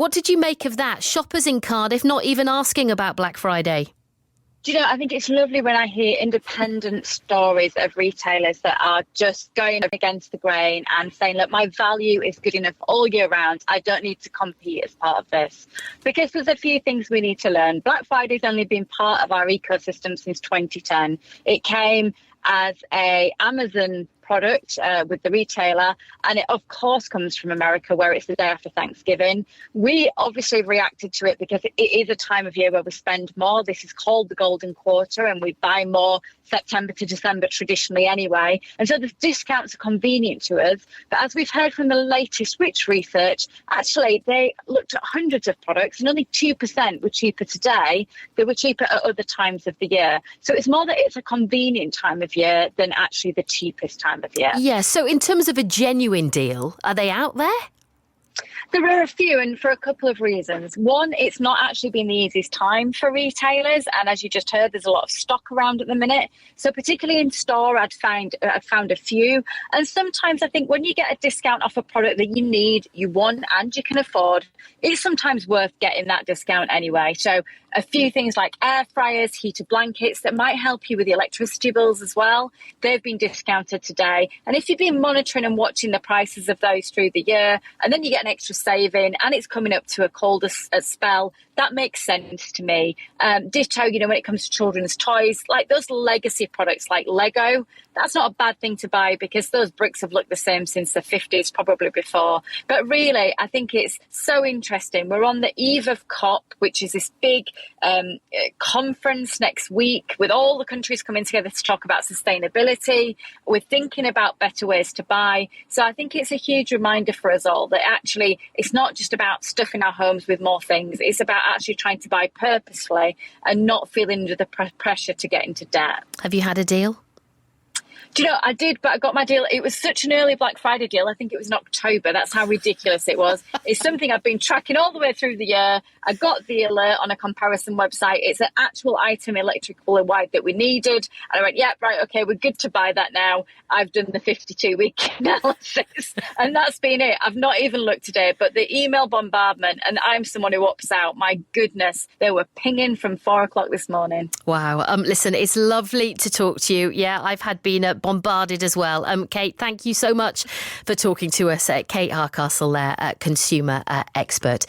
What did you make of that? Shoppers in Cardiff not even asking about Black Friday. Do you know, I think it's lovely when I hear independent stories of retailers that are just going against the grain and saying, look, my value is good enough all year round. I don't need to compete as part of this. Because there's a few things we need to learn. Black Friday's only been part of our ecosystem since 2010. It came as a Amazon product with the retailer, and it of course comes from America, where it's the day after Thanksgiving. We obviously reacted to it because it is a time of year where we spend more. This is called the golden quarter, and we buy more September to December traditionally anyway, and so the discounts are convenient to us. But as we've heard from the latest Which research, actually they looked at hundreds of products and only 2% were cheaper today. They were cheaper at other times of the year. So it's more that it's a convenient time of year than actually the cheapest time of year. Yeah, so in terms of a genuine deal, are they out there? There are a few, and for a couple of reasons. One, it's not actually been the easiest time for retailers, and as you just heard, there's a lot of stock around at the minute. So particularly in store, I'd found a few. And sometimes I think when you get a discount off a product that you need, you want, and you can afford, it's sometimes worth getting that discount anyway. So a few things like air fryers, heated blankets that might help you with the electricity bills as well. They've been discounted today. And if you've been monitoring and watching the prices of those through the year, and then you get an extra saving and it's coming up to a colder spell, that makes sense to me. Ditto, when it comes to children's toys, like those legacy products like Lego, that's not a bad thing to buy because those bricks have looked the same since the 50s, probably before. But really, I think it's so interesting. We're on the eve of COP, which is this big conference next week with all the countries coming together to talk about sustainability. We're thinking about better ways to buy. So I think it's a huge reminder for us all that actually it's not just about stuffing our homes with more things. It's about actually trying to buy purposefully and not feeling under the pressure to get into debt. Have you had a deal? Do you know, I did, but I got my deal. It was such an early Black Friday deal. I think it was in October. That's how ridiculous it was. It's something I've been tracking all the way through the year. I got the alert on a comparison website. It's an actual item, electrical and wide, that we needed. And I went, yeah, right, okay, we're good to buy that now. I've done the 52-week analysis. And that's been it. I've not even looked today. But the email bombardment, and I'm someone who opts out, my goodness, they were pinging from 4 o'clock this morning. Wow. Listen, it's lovely to talk to you. Yeah, I've been bombarded as well. Kate, thank you so much for talking to us. Kate Hardcastle there, consumer expert.